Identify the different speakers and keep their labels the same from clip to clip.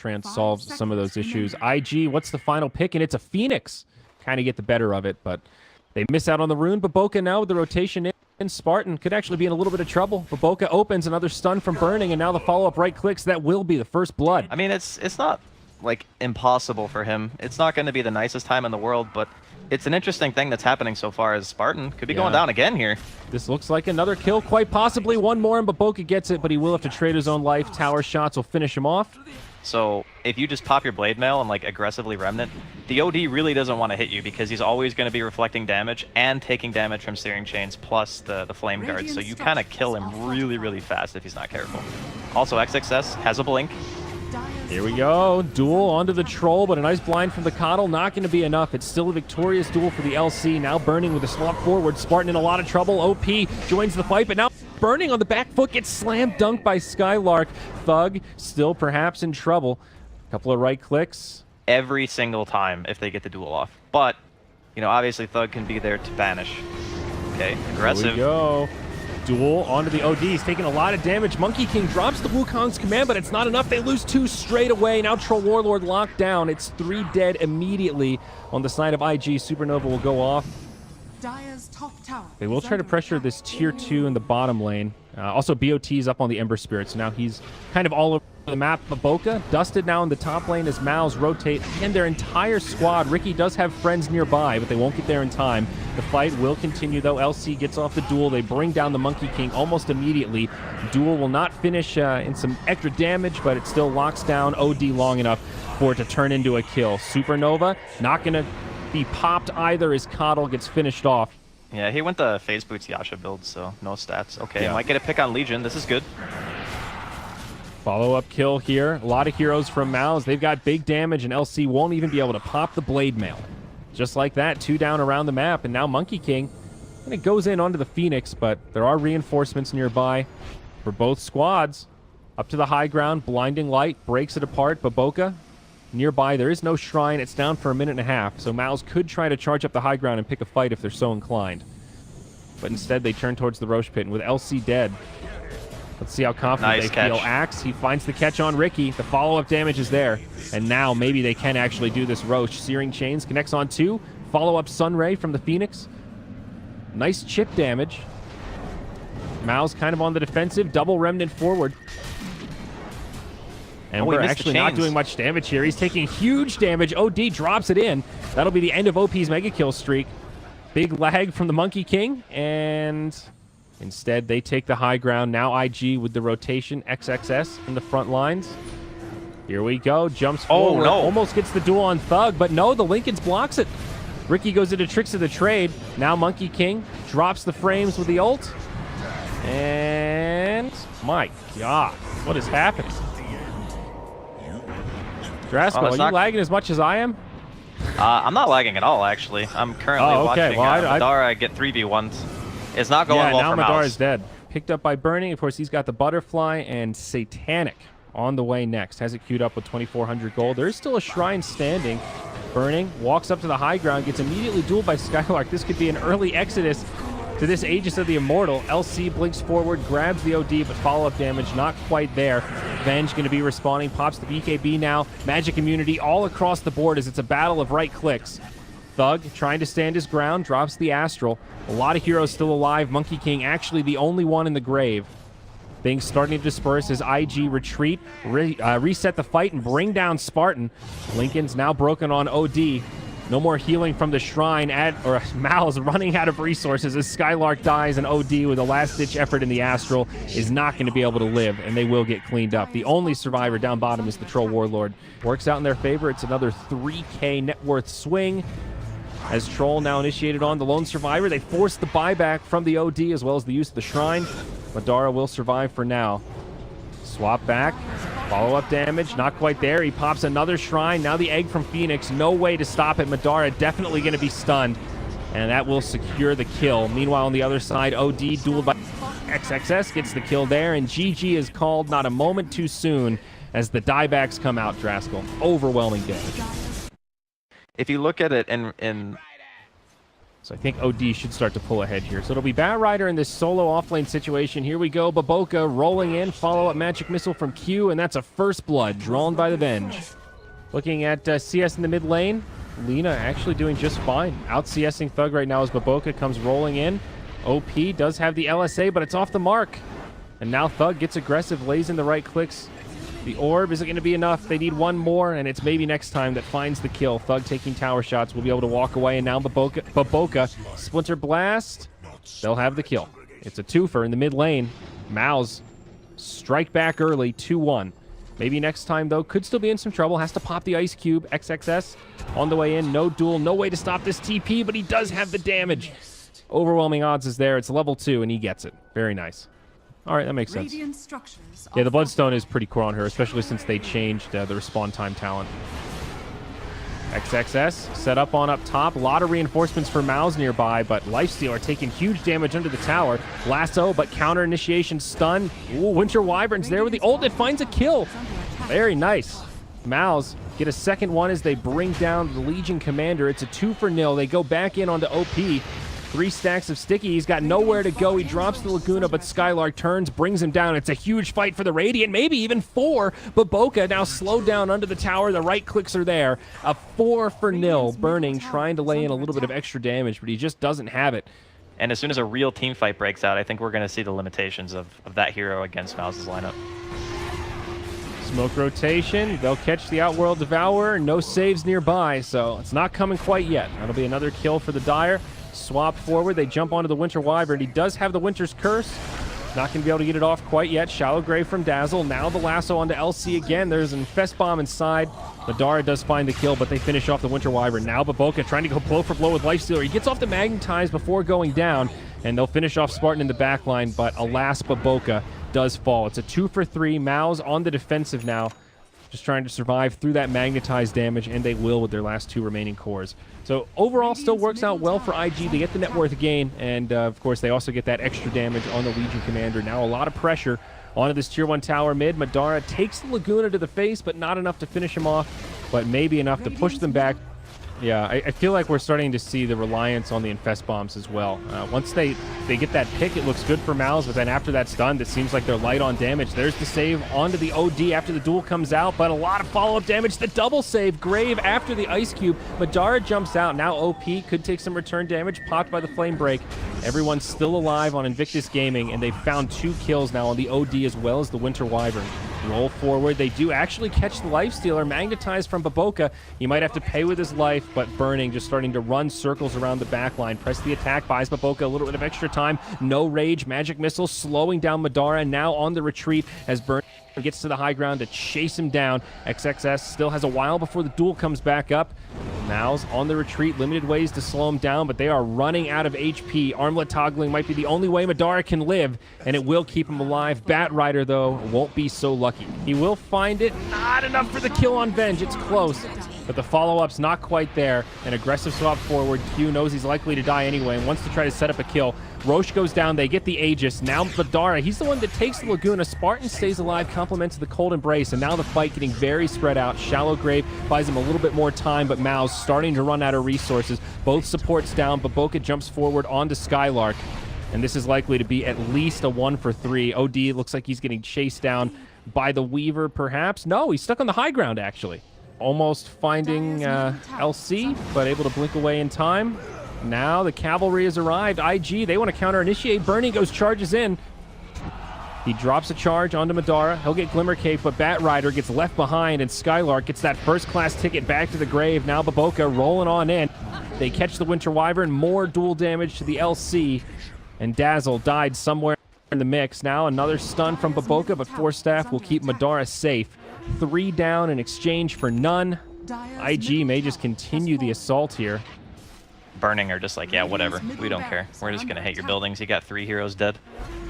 Speaker 1: try and solve some of those issues. IG, what's the final pick? And it's a Phoenix. Kind of get the better of it, but they miss out on the rune. Baboka now with the rotation in. Spartan could actually be in a little bit of trouble. Baboka opens another stun from Burning, and now the follow-up right clicks. That will be the first blood.
Speaker 2: I mean, it's not, like, impossible for him. It's not going to be the nicest time in the world, but it's an interesting thing that's happening so far as Spartan could be going down again here.
Speaker 1: This looks like another kill, quite possibly. One more, and Baboka gets it, but he will have to trade his own life. Tower shots will finish him off.
Speaker 2: So if you just pop your Blade Mail and like aggressively Remnant, the OD really doesn't want to hit you because he's always going to be reflecting damage and taking damage from Searing Chains plus the Flame Guards. So you kind of kill him really, really fast if he's not careful. Also, XXS has a blink.
Speaker 1: Here we go. Duel onto the Troll, but a nice blind from the Coddle. Not going to be enough. It's still a victorious duel for the LC. Now Burning with a swap forward. Spartan in a lot of trouble. OP joins the fight, but now Burning on the back foot gets slam dunked by Skylark. Thug still perhaps in trouble. Couple of right clicks.
Speaker 2: Every single time if they get the duel off. But, you know, obviously Thug can be there to banish. Okay, aggressive.
Speaker 1: Here we go. Duel onto the OD. He's taking a lot of damage. Monkey King drops the Wukong's command, but it's not enough. They lose 2 straight away. Now Troll Warlord locked down. It's 3 dead immediately on the side of IG. Supernova will go off. They will try to pressure this tier 2 in the bottom lane. Also, BOT's up on the Ember Spirit, so now he's kind of all over the map. Baboka dusted now in the top lane as Mouse rotate, and their entire squad. Ricky does have friends nearby, but they won't get there in time. The fight will continue, though. LC gets off the duel. They bring down the Monkey King almost immediately. Duel will not finish in some extra damage, but it still locks down OD long enough for it to turn into a kill. Supernova not going to be popped either as Coddle gets finished off.
Speaker 2: Yeah, he went the Phase Boots Yasha build, so no stats. Okay, might get a pick on Legion. This is good.
Speaker 1: Follow-up kill here. A lot of heroes from Mouse. They've got big damage, and LC won't even be able to pop the Blade Mail. Just like that, 2 down around the map, and now Monkey King and it goes in onto the Phoenix, but there are reinforcements nearby for both squads. Up to the high ground, Blinding Light breaks it apart. Baboka nearby. There is no shrine. It's down for a minute and a half, so Mouse could try to charge up the high ground and pick a fight if they're so inclined. But instead, they turn towards the Roche Pit, and with LC dead, let's see how confident they feel. Axe, he finds the catch on Ricky. The follow-up damage is there, and now maybe they can actually do this. Roche, Searing Chains, connects on 2. Follow-up Sunray from the Phoenix. Nice chip damage. Mouse kind of on the defensive. Double Remnant forward. And we're actually not doing much damage here. He's taking huge damage. OD drops it in. That'll be the end of OP's mega kill streak. Big lag from the Monkey King, and instead they take the high ground. Now IG with the rotation. XXS in the front lines. Here we go. Jumps forward. Almost gets the duel on Thug, but no, the Lincolns blocks it. Ricky goes into Tricks of the Trade. Now Monkey King drops the frames with the ult. And my God, what is happening? Drasko, are you lagging as much as I am?
Speaker 2: I'm not lagging at all, actually. I'm currently watching Madara get 3v1s. It's not going well for Mouse.
Speaker 1: Yeah, now Madara's dead. Picked up by Burning. Of course, he's got the Butterfly, and Satanic on the way next. Has it queued up with 2,400 gold. There is still a shrine standing. Burning walks up to the high ground, gets immediately dueled by Skylark. This could be an early exodus to this Aegis of the Immortal. LC blinks forward, grabs the OD, but follow-up damage not quite there. Venge going to be respawning, pops the BKB now. Magic immunity all across the board as it's a battle of right clicks. Thug trying to stand his ground, drops the Astral. A lot of heroes still alive. Monkey King actually the only one in the grave. Things starting to disperse as IG retreat, reset the fight, and bring down Spartan. Lincoln's now broken on OD. No more healing from the shrine. Mal's running out of resources as Skylark dies, and OD with a last-ditch effort in the Astral is not going to be able to live, and they will get cleaned up. The only survivor down bottom is the Troll Warlord. Works out in their favor. It's another 3K net worth swing. As Troll now initiated on the lone survivor, they force the buyback from the OD as well as the use of the shrine. Madara will survive for now. Swap back. Follow-up damage, not quite there. He pops another shrine. Now the egg from Phoenix. No way to stop it. Madara definitely going to be stunned, and that will secure the kill. Meanwhile, on the other side, OD dueled by XXS gets the kill there, and GG is called not a moment too soon as the diebacks come out, Draskell. Overwhelming damage.
Speaker 2: If you look at it in
Speaker 1: So I think OD should start to pull ahead here. So it'll be Bat Rider in this solo offlane situation. Here we go. Baboka rolling in. Follow-up magic missile from Q, and that's a first blood drawn by the Venge. Looking at CS in the mid lane. Lina actually doing just fine. Out CSing Thug right now as Baboka comes rolling in. OP does have the LSA, but it's off the mark. And now Thug gets aggressive, lays in the right clicks. The orb isn't going to be enough. They need one more, and it's maybe next time that finds the kill. Thug taking tower shots will be able to walk away, and now Baboka Splinter Blast. They'll have the kill. It's a twofer in the mid lane. Mouse strike back early, 2-1. Maybe next time, though, could still be in some trouble. Has to pop the Ice Cube. XXS on the way in. No duel, no way to stop this TP, but he does have the damage. Overwhelming odds is there. It's level 2, and he gets it. Very nice. All right, that makes sense. Yeah, the Bloodstone is pretty cool on her, especially since they changed the respawn time talent. XXS set up on up top. A lot of reinforcements for Mouse nearby, but Lifestealer taking huge damage under the tower. Lasso, but counter initiation stun. Ooh, Winter Wyvern's there with the ult. It finds a kill. Very nice. Mouse get a second one as they bring down the Legion Commander. It's a 2-0. They go back in onto OP. 3 stacks of Sticky. He's got nowhere to go. He drops the Laguna, but Skylark turns, brings him down. It's a huge fight for the Radiant, maybe even 4. Baboka now slowed down under the tower. The right clicks are there. A 4-0. Burning, trying to lay in a little bit of extra damage, but he just doesn't have it.
Speaker 2: And as soon as a real team fight breaks out, I think we're going to see the limitations of that hero against Mouse's lineup.
Speaker 1: Smoke rotation. They'll catch the Outworld Devourer. No saves nearby, so it's not coming quite yet. That'll be another kill for the Dire. Swap forward. They jump onto the Winter Wyvern. He does have the Winter's Curse. Not going to be able to get it off quite yet. Shallow Grave from Dazzle. Now the lasso onto LC again. There's an Infest Bomb inside. Madara does find the kill, but they finish off the Winter Wyvern. Now Baboka trying to go blow for blow with Lifestealer. He gets off the Magnetize before going down, and they'll finish off Spartan in the backline, but alas, Baboka does fall. It's a 2-for-3. Mao's on the defensive now, just trying to survive through that magnetized damage, and they will with their last 2 remaining cores. So overall, still works out well for IG. They get the net worth gain, and of course, they also get that extra damage on the Legion Commander. Now a lot of pressure onto this Tier 1 tower mid. Madara takes the Laguna to the face, but not enough to finish him off, but maybe enough to push them back. Yeah, I feel like we're starting to see the reliance on the Infest Bombs as well. Once they get that pick, it looks good for Mouse, but then after that's done, it seems like they're light on damage. There's the save onto the OD after the duel comes out, but a lot of follow-up damage. The double save, Grave after the Ice Cube. Madara jumps out. Now OP could take some return damage, popped by the Flame Break. Everyone's still alive on Invictus Gaming, and they've found 2 kills now on the OD as well as the Winter Wyvern. Roll forward. They do actually catch the Lifestealer, magnetized from Baboka. He might have to pay with his life, but Burning just starting to run circles around the backline. Press the attack, buys Baboka a little bit of extra time. No rage, magic missile slowing down Madara, now on the retreat as Burning gets to the high ground to chase him down. XXS still has a while before the duel comes back up. Mal's on the retreat, limited ways to slow him down, but they are running out of HP. Armlet toggling might be the only way Madara can live, and it will keep him alive. Bat Rider, though, won't be so lucky. He will find it. Not enough for the kill on Venge. It's close, but the follow-up's not quite there. An aggressive swap forward. Q knows he's likely to die anyway and wants to try to set up a kill. Roche goes down. They get the Aegis. Now Madara, he's the one that takes the Laguna. Spartan stays alive, complements the Cold Embrace, and now the fight getting very spread out. Shallow Grave buys him a little bit more time, but Mao's starting to run out of resources. Both supports down. Baboka jumps forward onto Skylark, and this is likely to be at least a 1-for-3. OD looks like he's getting chased down by the Weaver, perhaps. No, he's stuck on the high ground, actually. Almost finding LC, but able to blink away in time. Now the cavalry has arrived. IG, they want to counter-initiate. Burning goes, charges in. He drops a charge onto Madara. He'll get Glimmer Cake, but Bat Rider gets left behind, and Skylark gets that first-class ticket back to the grave. Now Baboka rolling on in. They catch the Winter Wyvern. More dual damage to the LC, and Dazzle died somewhere in the mix. Now another stun from Baboka, but Force Staff will keep Madara safe. 3 down in exchange for none. IG may just continue the assault here.
Speaker 2: Burning are just like, yeah, whatever. We don't care. We're just going to hit your buildings. You got 3 heroes dead.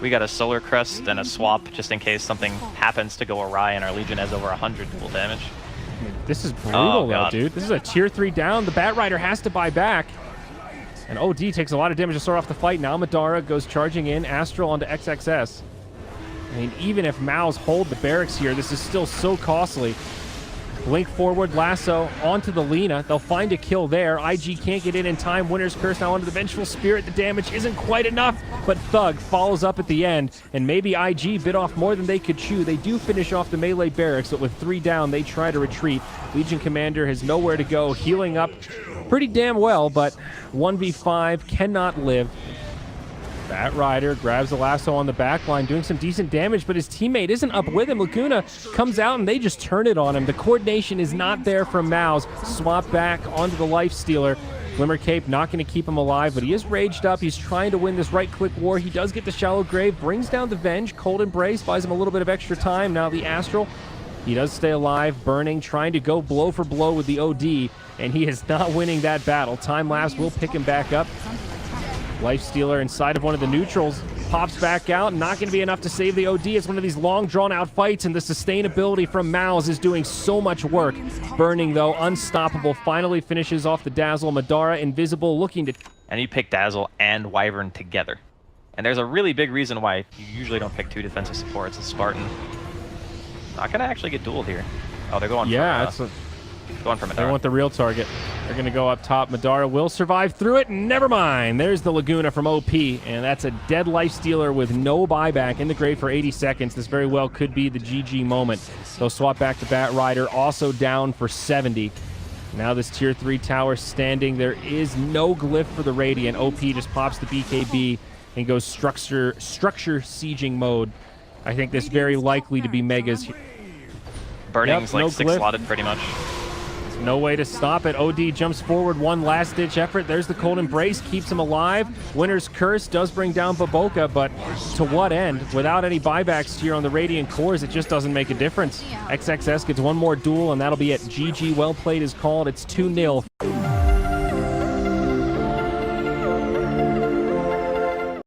Speaker 2: We got a Solar Crest and a swap just in case something happens to go awry and our Legion has over 100 dual damage.
Speaker 1: I mean, this is brutal, though, dude. This is a tier 3 down. The Bat Rider has to buy back. And OD takes a lot of damage to start off the fight. Now Madara goes charging in. Astral onto XXS. I mean, even if Mao's hold the barracks here, this is still so costly. Blink forward, lasso onto the Lina. They'll find a kill there. IG can't get in time. Winner's Curse now onto the Vengeful Spirit. The damage isn't quite enough, but Thug follows up at the end, and maybe IG bit off more than they could chew. They do finish off the melee barracks, but with 3 down, they try to retreat. Legion Commander has nowhere to go, healing up pretty damn well, but 1v5 cannot live. Bat Rider grabs the lasso on the back line, doing some decent damage, but his teammate isn't up with him. Laguna comes out and they just turn it on him. The coordination is not there from Mouse. Swap back onto the Life Stealer. Glimmer Cape not going to keep him alive, but he is raged up. He's trying to win this right-click war. He does get the Shallow Grave, brings down the Venge. Cold Embrace buys him a little bit of extra time. Now the Astral, he does stay alive, burning, trying to go blow for blow with the OD, and he is not winning that battle. Time lapse will pick him back up. Life Stealer inside of one of the neutrals, pops back out, not going to be enough to save the OD. It's one of these long drawn-out fights, and the sustainability from Mouse is doing so much work. Burning, though, unstoppable, finally finishes off the Dazzle. Madara, invisible, looking to...
Speaker 2: And you pick Dazzle and Wyvern together. And there's a really big reason why you usually don't pick 2 defensive supports. A Spartan not going to actually get dueled here. Oh, they're going going for Madara.
Speaker 1: They want the real target. They're going to go up top. Madara will survive through it. Never mind. There's the Laguna from OP, and that's a dead Life Stealer with no buyback in the grave for 80 seconds. This very well could be the GG moment. They'll swap back to Bat Rider, also down for 70. Now this Tier 3 tower standing. There is no glyph for the Radiant. OP just pops the BKB and goes structure sieging mode. I think this very likely to be Mega's.
Speaker 2: Burning's
Speaker 1: no
Speaker 2: 6
Speaker 1: glyph.
Speaker 2: slotted pretty much.
Speaker 1: No way to stop it. OD jumps forward, one last-ditch effort. There's the Cold Embrace, keeps him alive. Winner's Curse does bring down Baboka, but to what end? Without any buybacks here on the Radiant cores, it just doesn't make a difference. XXS gets one more duel, and that'll be it. GG, well played is called. It's 2-0.